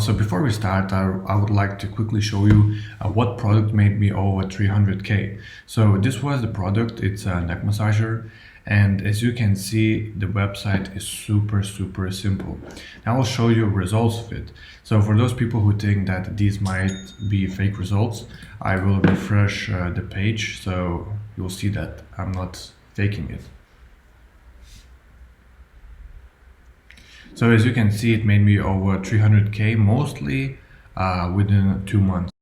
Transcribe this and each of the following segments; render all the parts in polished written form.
So before we start, I would like to quickly show you what product made me over 300K. So this was the product, it's a neck massager. And as you can see, the website is super simple. Now I'll show you results of it. So for those people who think that these might be fake results, I will refresh the page so you'll see that I'm not faking it. So as you can see, it made me over 300K, mostly within 2 months.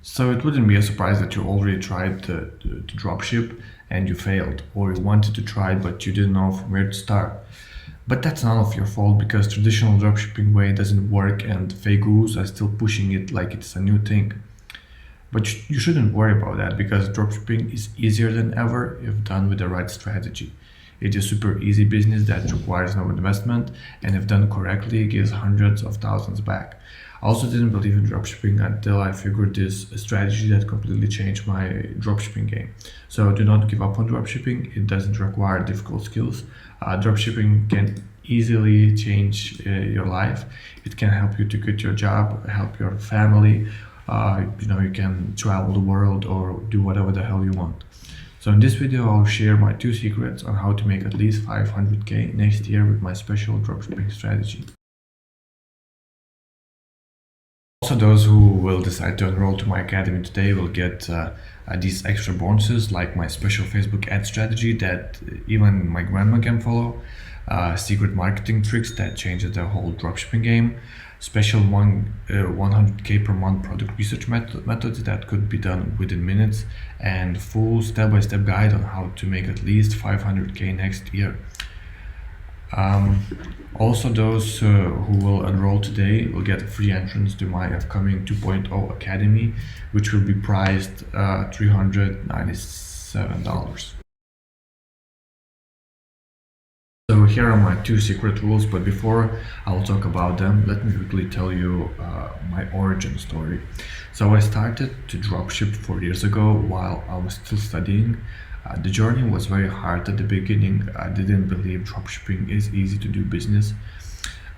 So it wouldn't be a surprise that you already tried to dropship and you failed, or you wanted to try but you didn't know from where to start. But that's none of your fault because traditional dropshipping way doesn't work and fake gurus are still pushing it like it's a new thing. But you shouldn't worry about that because dropshipping is easier than ever if done with the right strategy. It is super easy business that requires no investment and if done correctly gives hundreds of thousands back. I also didn't believe in dropshipping until I figured this strategy that completely changed my dropshipping game. So do not give up on dropshipping. It doesn't require difficult skills. Dropshipping can easily change your life. It can help you to quit your job, help your family. You can travel the world or do whatever the hell you want. So in this video, I'll share my 2 secrets on how to make at least 500K next year with my special dropshipping strategy. Also, those who will decide to enroll to my academy today will get these extra bonuses like my special Facebook ad strategy that even my grandma can follow, secret marketing tricks that changes the whole dropshipping game, special 100K per month product research methods that could be done within minutes, and full step-by-step guide on how to make at least 500K next year. Also, those who will enroll today will get a free entrance to my upcoming 2.0 Academy, which will be priced $397. So here are my 2 secret rules, but before I'll talk about them, let me quickly tell you my origin story. So I started to dropship 4 years ago while I was still studying. The journey was very hard at the beginning. I didn't believe dropshipping is easy to do business.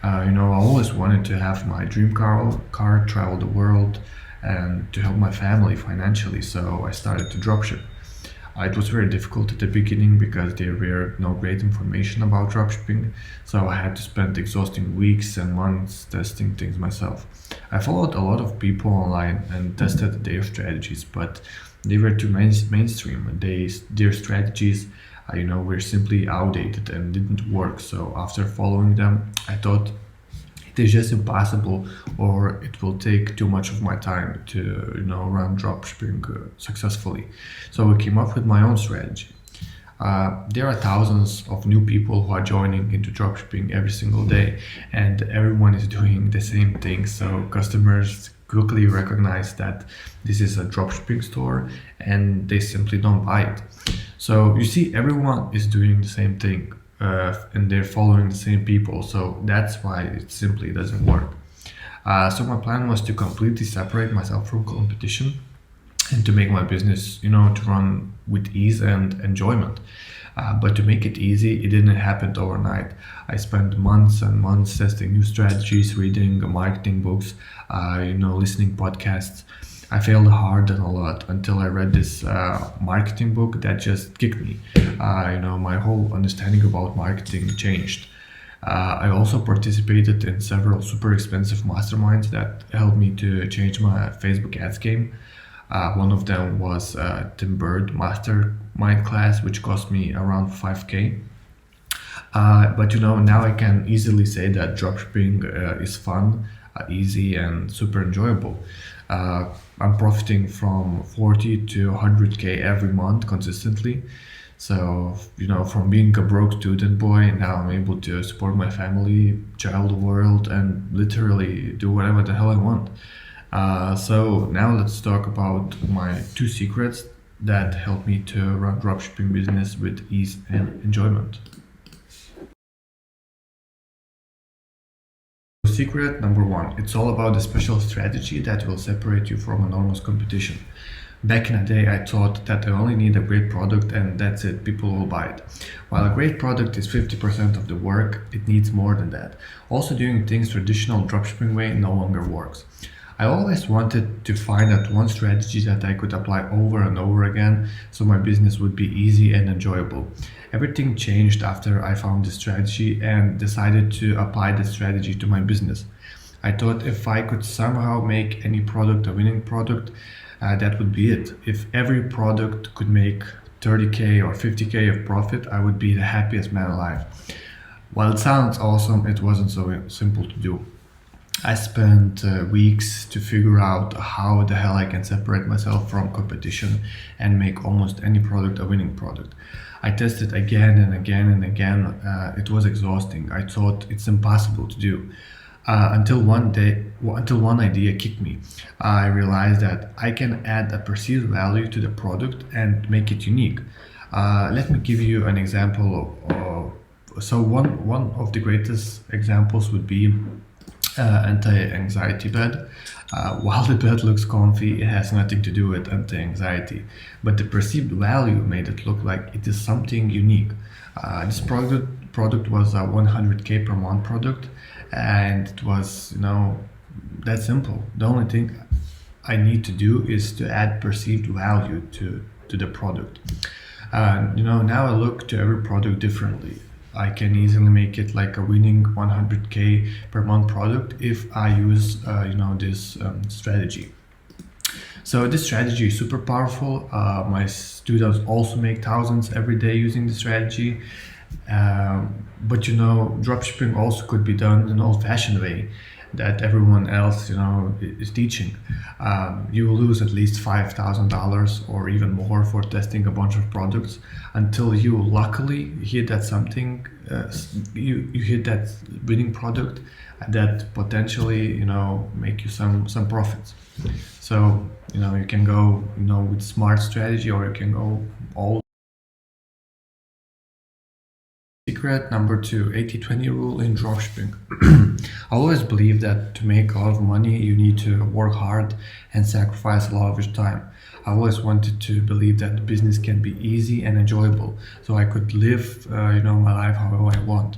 I always wanted to have my dream car, travel the world, and to help my family financially, so I started to dropship. It was very difficult at the beginning because there were no great information about dropshipping, so I had to spend exhausting weeks and months testing things myself. I followed a lot of people online and tested their strategies, but they were too mainstream. Their strategies, were simply outdated and didn't work. So after following them, I thought it is just impossible, or it will take too much of my time to run dropshipping successfully. So I came up with my own strategy. There are thousands of new people who are joining into dropshipping every single day, and everyone is doing the same thing. So customers quickly recognize that this is a dropshipping store and they simply don't buy it. So you see, everyone is doing the same thing and they're following the same people. So that's why it simply doesn't work. So my plan was to completely separate myself from competition and to make my business, to run with ease and enjoyment. But to make it easy, it didn't happen overnight. I spent months and months testing new strategies, reading marketing books, listening podcasts. I failed hard and a lot until I read this marketing book that just kicked me. My whole understanding about marketing changed. I also participated in several super expensive masterminds that helped me to change my Facebook ads game. One of them was Tim Bird Mastermind class, which cost me around 5K. But now I can easily say that dropshipping is fun, easy, and super enjoyable. I'm profiting from 40 to 100K every month consistently. So, from being a broke student boy, now I'm able to support my family, travel the world, and literally do whatever the hell I want. So now let's talk about my 2 secrets that help me to run dropshipping business with ease and enjoyment. Secret number 1, it's all about the special strategy that will separate you from enormous competition. Back in the day, I thought that I only need a great product and that's it, people will buy it. While a great product is 50% of the work, it needs more than that. Also, doing things traditional dropshipping way no longer works. I always wanted to find that one strategy that I could apply over and over again so my business would be easy and enjoyable. Everything changed after I found this strategy and decided to apply this strategy to my business. I thought if I could somehow make any product a winning product, that would be it. If every product could make 30k or 50k of profit, I would be the happiest man alive. While it sounds awesome, it wasn't so simple to do. I spent weeks to figure out how the hell I can separate myself from competition and make almost any product a winning product. I tested again and again and again. It was exhausting. I thought it's impossible to do. Until one idea kicked me. I realized that I can add a perceived value to the product and make it unique. Let me give you an example. One of the greatest examples would be anti-anxiety bed. While the bed looks comfy, it has nothing to do with anti-anxiety, but the perceived value made it look like it is something unique. This product was a 100k per month product, and it was that simple. The only thing I need to do is to add perceived value to the product. Now I look to every product differently. I can easily make it like a winning 100k per month product if I use this strategy. So this strategy is super powerful. My students also make thousands every day using the strategy. But dropshipping also could be done in an old-fashioned way that everyone else is teaching. You will lose at least $5,000 or even more for testing a bunch of products until you luckily hit that something you hit that winning product that potentially make you some profits. So you can go with smart strategy, or you can go all. Secret number 2, 80-20 rule in dropshipping. I always believe that to make a lot of money, you need to work hard and sacrifice a lot of your time. I always wanted to believe that the business can be easy and enjoyable, so I could live, my life however I want.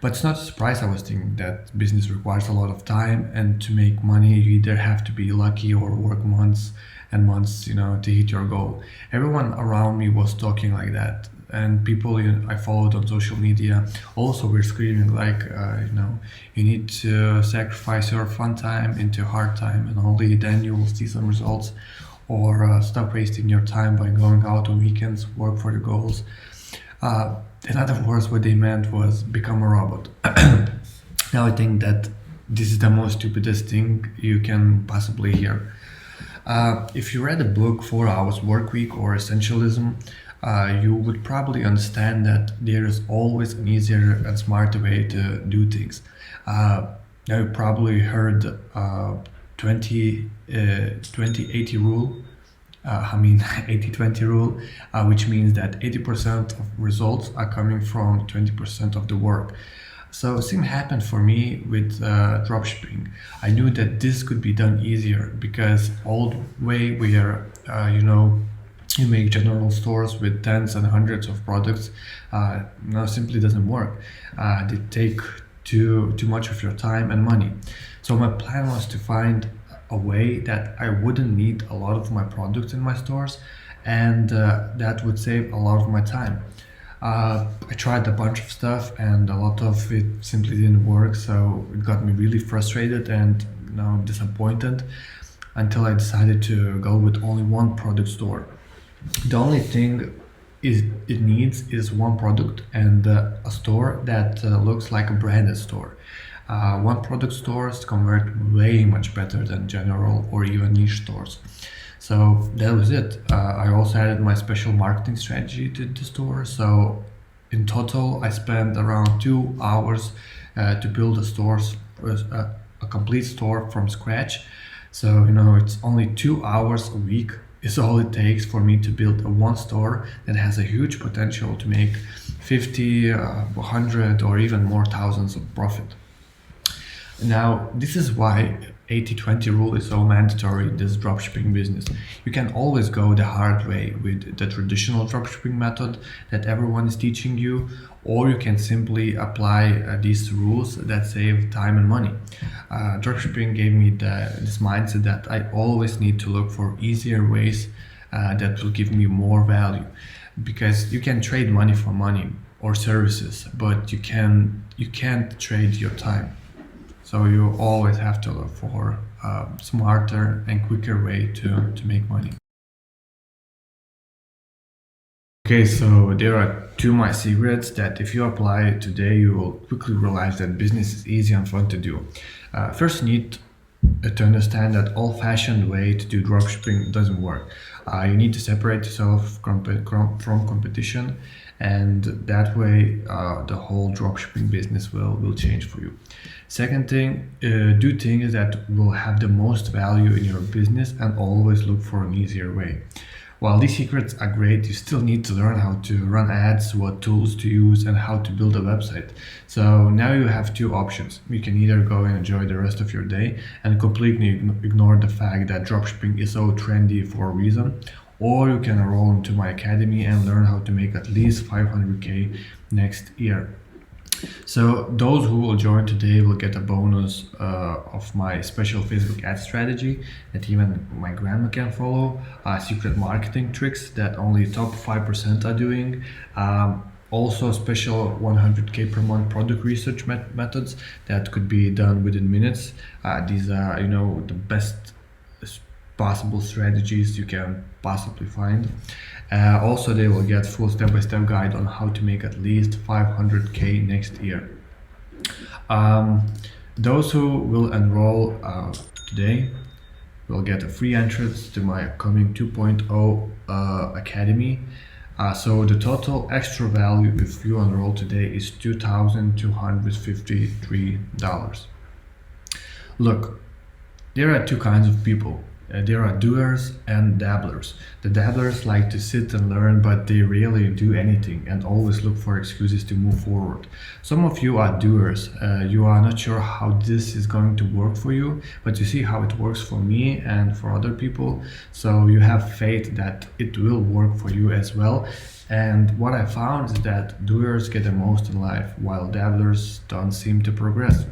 But it's not a surprise I was thinking that business requires a lot of time, and to make money, you either have to be lucky or work months and months, to hit your goal. Everyone around me was talking like that. And people I followed on social media also were screaming like, you need to sacrifice your fun time into hard time, and only then you will see some results. Or stop wasting your time by going out on weekends, work for your goals. In other words, what they meant was become a robot. Now I think that this is the most stupidest thing you can possibly hear. If you read the book 4 Hours Work Week or Essentialism, you would probably understand that there is always an easier and smarter way to do things. Now you probably heard 20-80 rule. 80-20 rule, which means that 80% of results are coming from 20% of the work. So same happened for me with dropshipping. I knew that this could be done easier because old way where you make general stores with tens and hundreds of products now simply doesn't work. They take too much of your time and money. So my plan was to find a way that I wouldn't need a lot of my products in my stores, and that would save a lot of my time. I tried a bunch of stuff and a lot of it simply didn't work, so it got me really frustrated and disappointed until I decided to go with only one product store. The only thing it needs is one product and a store that looks like a branded store. One product stores convert way much better than general or even niche stores. So that was it. I also added my special marketing strategy to the store. So in total, I spent around 2 hours to build a complete store from scratch. So it's only 2 hours a week is all it takes for me to build a one store that has a huge potential to make 50, 100 or even more thousands of profit. Now, this is why 80/20 rule is so mandatory in this dropshipping business. You can always go the hard way with the traditional dropshipping method that everyone is teaching you, or you can simply apply these rules that save time and money. Dropshipping gave me this mindset that I always need to look for easier ways that will give me more value, because you can trade money for money or services, but you can't trade your time. So you always have to look for a smarter and quicker way to make money. Okay, so there are two my secrets that if you apply today, you will quickly realize that business is easy and fun to do. First, you need to understand that old-fashioned way to do dropshipping doesn't work. You need to separate yourself from competition, and that way the whole dropshipping business will change for you. Second thing, do things that will have the most value in your business and always look for an easier way. While these secrets are great, you still need to learn how to run ads, what tools to use, and how to build a website. So now you have two options. You can either go and enjoy the rest of your day and completely ignore the fact that dropshipping is so trendy for a reason, or you can enroll into my academy and learn how to make at least 500K next year. So those who will join today will get a bonus of my special Facebook ad strategy that even my grandma can follow, secret marketing tricks that only top 5% are doing, also special 100K per month product research methods that could be done within minutes. These are, the best possible strategies you can possibly find. Also, they will get full step-by-step guide on how to make at least 500K next year. Um, those who will enroll today will get a free entrance to my upcoming 2.0 academy. So the total extra value if you enroll today is $2,253. Look, there are two kinds of people. There are doers and dabblers. The dabblers like to sit and learn, but they rarely do anything and always look for excuses to move forward. Some of you are doers. You are not sure how this is going to work for you, but you see how it works for me and for other people. So you have faith that it will work for you as well. And what I found is that doers get the most in life, while dabblers don't seem to progress.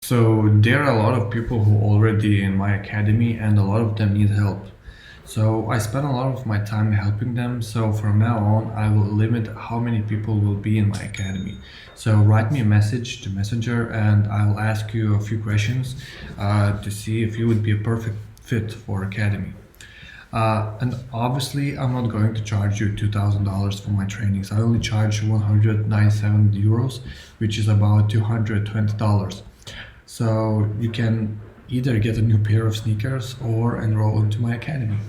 So there are a lot of people who already in my academy and a lot of them need help. So I spend a lot of my time helping them. So from now on, I will limit how many people will be in my academy. So write me a message to Messenger and I will ask you a few questions to see if you would be a perfect fit for academy. And obviously, I'm not going to charge you $2,000 for my trainings. I only charge 197 euros, which is about $220. So you can either get a new pair of sneakers or enroll into my academy.